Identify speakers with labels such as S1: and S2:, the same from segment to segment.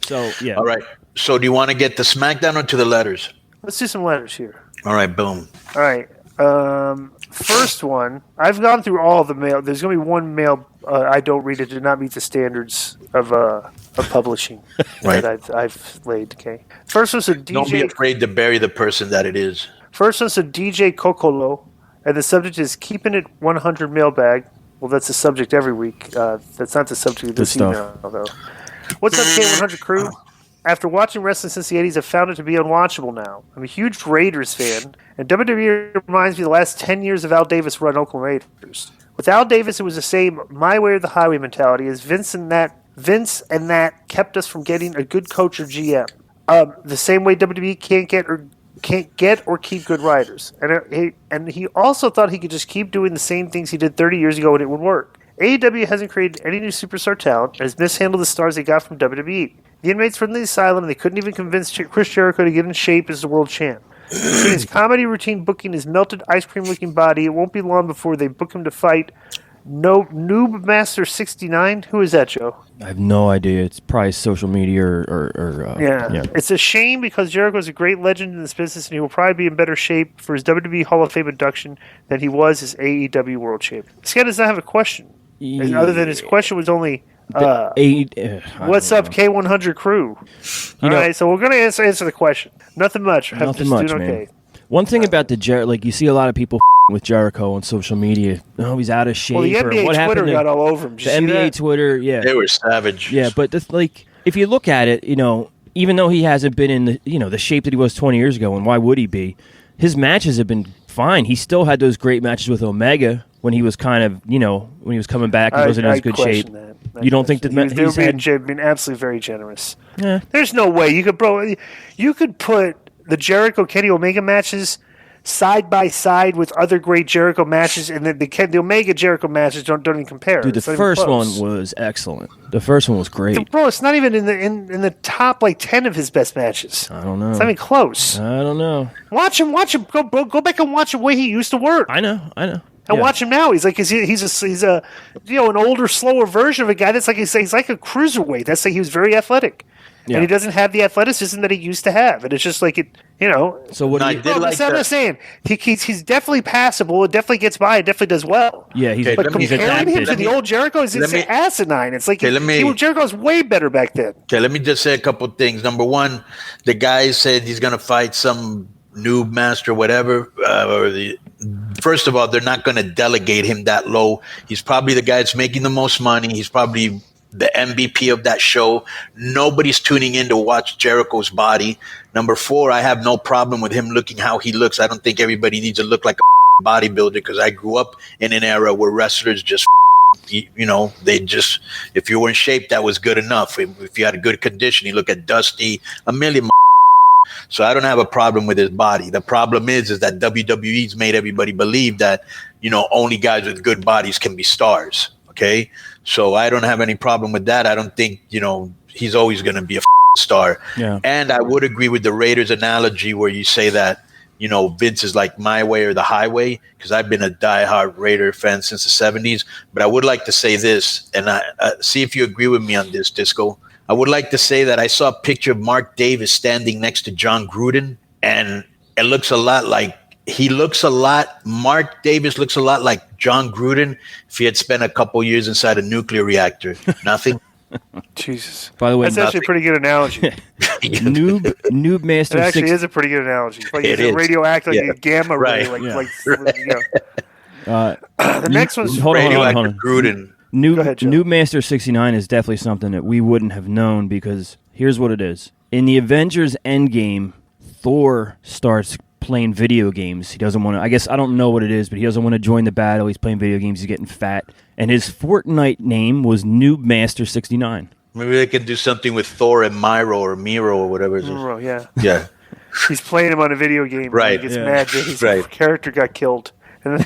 S1: So, yeah.
S2: All right. So do you want to get the SmackDown or to the letters?
S3: Let's do some letters here.
S2: All right, boom.
S3: All right. First one. I've gone through all the mail. There's going to be one mail I don't read. It did not meet the standards of publishing
S2: Right.
S3: that I've laid. Okay. First one's a DJ.
S2: Don't be afraid to bury the person that it is.
S3: First one's a DJ Kokolo, and the subject is keeping it 100 mailbag. Well, that's the subject every week. That's not the subject of this email, though. What's up, K100 crew? After watching wrestling since the 80s, I've found it to be unwatchable now. I'm a huge Raiders fan, and WWE reminds me of the last 10 years of Al Davis run Oakland Raiders. With Al Davis, it was the same my way or the highway mentality, as Vince and that kept us from getting a good coach or GM. The same way WWE can't get or keep good writers. And he also thought he could just keep doing the same things he did 30 years ago and it would work. AEW hasn't created any new superstar talent and has mishandled the stars they got from WWE. The inmates from the asylum, they couldn't even convince Chris Jericho to get in shape as the world champ. Between his comedy routine booking his melted ice cream-looking body, it won't be long before they book him to fight Noob Master 69. Who is that, Joe?
S1: I have no idea. It's probably social media or
S3: yeah. It's a shame because Jericho is a great legend in this business, and he will probably be in better shape for his WWE Hall of Fame induction than he was as AEW World Champion. This guy does not have a question. Other than his question was only, what's up, K100 crew? All right, so we're going to answer the question. Nothing much.
S1: Nothing much, man. Okay. One thing about the Jericho, like you see a lot of people with Jericho on social media. Oh, he's out of shape.
S3: Well, the NBA Twitter got all over him.
S1: The NBA Twitter, yeah.
S2: They were savage.
S1: Yeah, but if you look at it, even though he hasn't been in the shape that he was 20 years ago, and why would he be? His matches have been fine. He still had those great matches with Omega when he was kind of, when he was coming back, he wasn't in as good shape. You don't think that
S3: he's been absolutely very generous?
S1: Yeah.
S3: There's no way you could put the Jericho Kenny Omega matches side by side with other great Jericho matches, and then the Omega Jericho matches don't even compare.
S1: Dude, the first one was excellent. The first one was great.
S3: Bro, it's not even in the top 10 of his best matches.
S1: I don't know.
S3: It's not even close.
S1: I don't know.
S3: Watch him. Go back and watch the way he used to work.
S1: I know.
S3: And watch him now. He's a an older, slower version of a guy that's he's like a cruiserweight. That's he was very athletic. Yeah. And he doesn't have the athleticism that he used to have. And it's just like So what? I'm not saying he's definitely passable. It definitely gets by. It definitely does well.
S1: Yeah,
S3: but comparing him to the old Jericho is asinine. It's like Jericho's way better back then.
S2: Okay, let me just say a couple of things. Number one, the guy said he's going to fight some noob master, whatever. First of all, they're not going to delegate him that low. He's probably the guy that's making the most money. He's probably the MVP of that show. Nobody's tuning in to watch Jericho's body. Number four, I have no problem with him looking how he looks. I don't think everybody needs to look like a bodybuilder because I grew up in an era where wrestlers just, they just, if you were in shape, that was good enough. If you had a good condition, you look at Dusty, a million. So I don't have a problem with his body. The problem is that WWE's made everybody believe that, only guys with good bodies can be stars. Okay. So I don't have any problem with that. I don't think, he's always going to be a star. Yeah. And I would agree with the Raiders analogy where you say that, Vince is like my way or the highway, because I've been a diehard Raider fan since the 70s. But I would like to say this, and I see if you agree with me on this, Disco. I would like to say that I saw a picture of Mark Davis standing next to John Gruden, and it looks a lot like Mark Davis looks a lot like John Gruden if he had spent a couple years inside a nuclear reactor. Nothing?
S3: Jesus.
S1: By the way,
S3: that's actually a pretty good analogy.
S1: Noob Master.
S3: It actually is a pretty good analogy. Like it's a radioactive, like a gamma ray. The next one's
S2: radioactive Gruden.
S1: Noob Master 69 is definitely something that we wouldn't have known because here's what it is. In the Avengers Endgame, Thor starts playing video games. He doesn't want to, I guess, I don't know what it is, but he doesn't want to join the battle. He's playing video games. He's getting fat. And his Fortnite name was Noob Master 69.
S2: Maybe they can do something with Thor and Miro or whatever it is.
S3: Miro, yeah.
S2: Yeah.
S3: He's playing him on a video game.
S2: Right.
S3: He gets mad that his character got killed. And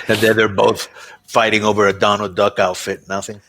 S2: then they're both fighting over a Donald Duck outfit. Nothing.